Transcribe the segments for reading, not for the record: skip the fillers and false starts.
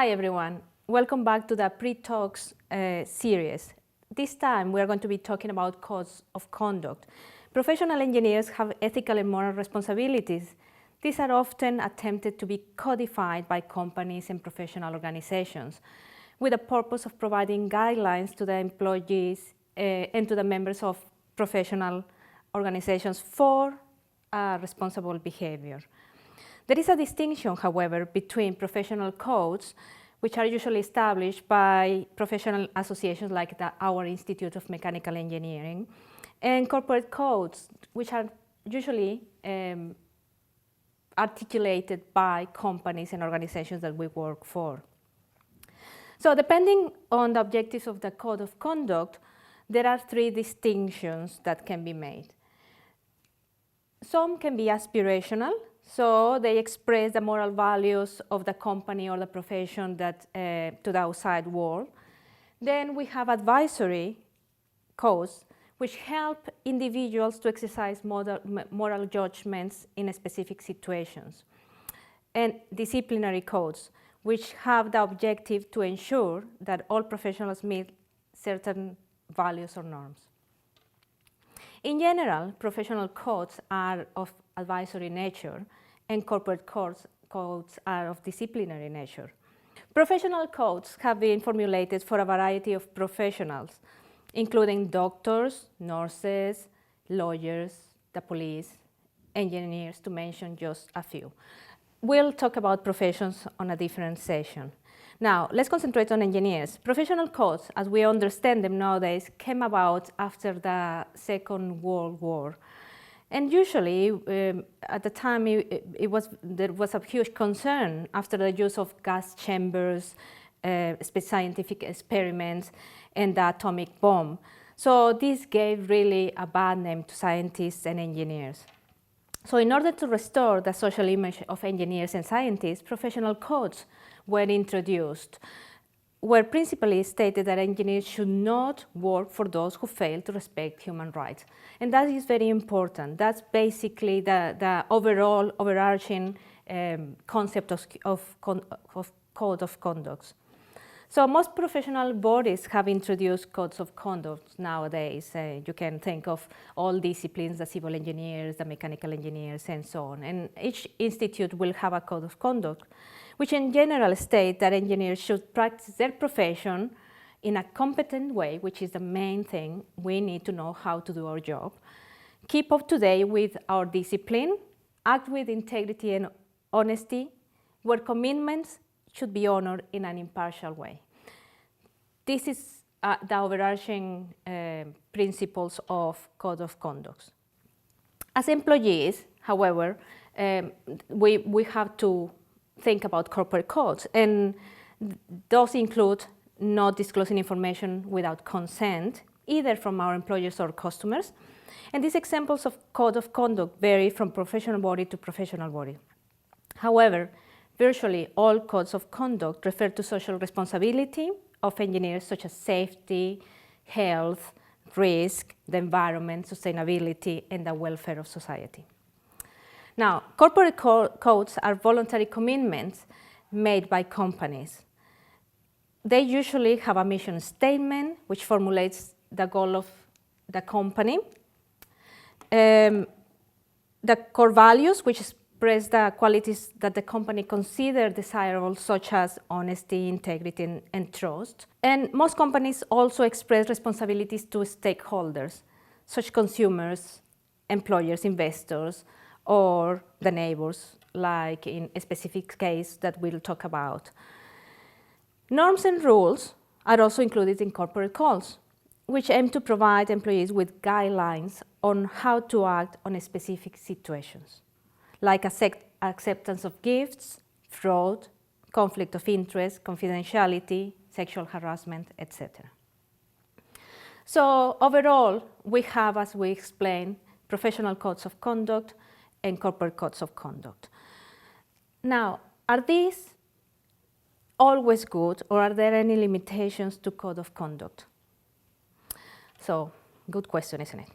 Hi everyone, welcome back to the Pre-Talks series. This time we are going to be talking about codes of conduct. Professional engineers have ethical and moral responsibilities. These are often attempted to be codified by companies and professional organizations with the purpose of providing guidelines to the employees and to the members of professional organizations for responsible behavior. There is a distinction, however, between professional codes, which are usually established by professional associations like our Institute of Mechanical Engineering, and corporate codes, which are usually articulated by companies and organizations that we work for. So depending on the objectives of the code of conduct, there are three distinctions that can be made. Some can be aspirational, so they express the moral values of the company or the profession that, to the outside world. Then we have advisory codes, which help individuals to exercise moral judgments in specific situations. And disciplinary codes, which have the objective to ensure that all professionals meet certain values or norms. In general, professional codes are of advisory nature, and corporate codes are of disciplinary nature. Professional codes have been formulated for a variety of professionals, including doctors, nurses, lawyers, the police, engineers, to mention just a few. We'll talk about professions on a different session. Now, let's concentrate on engineers. Professional codes, as we understand them nowadays, came about after the Second World War. And usually, at the time, there was a huge concern after the use of gas chambers, scientific experiments, and the atomic bomb. So this gave really a bad name to scientists and engineers. So in order to restore the social image of engineers and scientists, professional codes were introduced, where principally stated that engineers should not work for those who fail to respect human rights. And that is very important. That's basically the overall overarching concept of code of conduct. So most professional bodies have introduced codes of conduct nowadays. You can think of all disciplines, the civil engineers, the mechanical engineers, and so on. And each institute will have a code of conduct, which in general state that engineers should practice their profession in a competent way, which is the main thing. We need to know how to do our job. Keep up to date with our discipline, act with integrity and honesty, where commitments should be honored in an impartial way. This is the overarching principles of code of conduct. As employees, however, we have to think about corporate codes, and those include not disclosing information without consent, either from our employers or customers. And these examples of code of conduct vary from professional body to professional body. However, virtually all codes of conduct refer to social responsibility of engineers, such as safety, health, risk, the environment, sustainability, and the welfare of society. Now, corporate codes are voluntary commitments made by companies. They usually have a mission statement, which formulates the goal of the company, the core values, which express the qualities that the company considers desirable, such as honesty, integrity, and trust. And most companies also express responsibilities to stakeholders, such as consumers, employers, investors, or the neighbors, like in a specific case that we'll talk about. Norms and rules are also included in corporate codes, which aim to provide employees with guidelines on how to act on specific situations, like acceptance of gifts, fraud, conflict of interest, confidentiality, sexual harassment, etc. So overall, we have, as we explained, professional codes of conduct and corporate codes of conduct. Now, are these always good, or are there any limitations to code of conduct? So, good question, isn't it?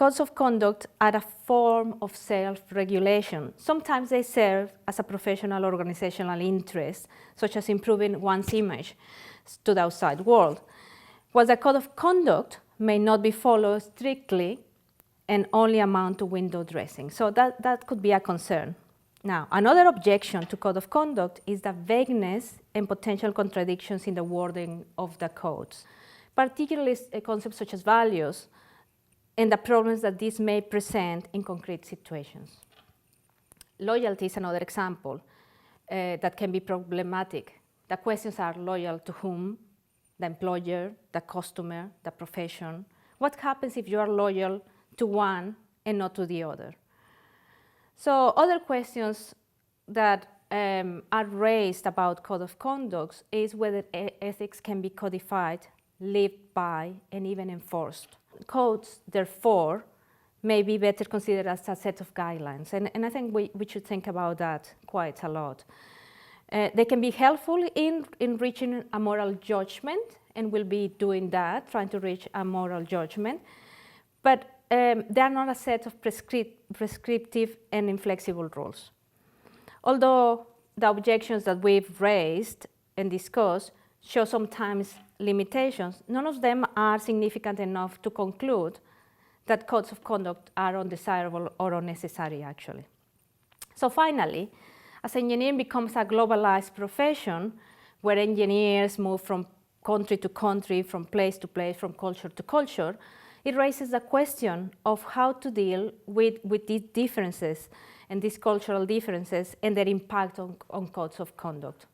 Codes of conduct are a form of self-regulation. Sometimes they serve as a professional or organizational interest, such as improving one's image to the outside world. While the code of conduct may not be followed strictly and only amount to window dressing. So that could be a concern. Now, another objection to code of conduct is the vagueness and potential contradictions in the wording of the codes, particularly concepts such as values and the problems that this may present in concrete situations. Loyalty is another example that can be problematic. The questions are loyal to whom? The employer, the customer, the profession. What happens if you are loyal to one and not to the other? So other questions that are raised about code of conduct is whether ethics can be codified, lived by, and even enforced. Codes, therefore, may be better considered as a set of guidelines, and I think we should think about that quite a lot. They can be helpful in reaching a moral judgment, and we'll be doing that, trying to reach a moral judgment, but they are not a set of prescriptive and inflexible rules. Although the objections that we've raised and discussed show sometimes limitations, none of them are significant enough to conclude that codes of conduct are undesirable or unnecessary, actually. So finally, as engineering becomes a globalized profession, where engineers move from country to country, from place to place, from culture to culture, it raises the question of how to deal with these differences and these cultural differences and their impact on codes of conduct.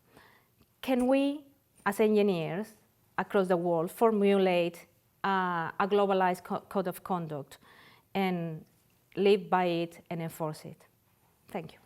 Can we, as engineers across the world, formulate a globalized code of conduct and live by it and enforce it? Thank you.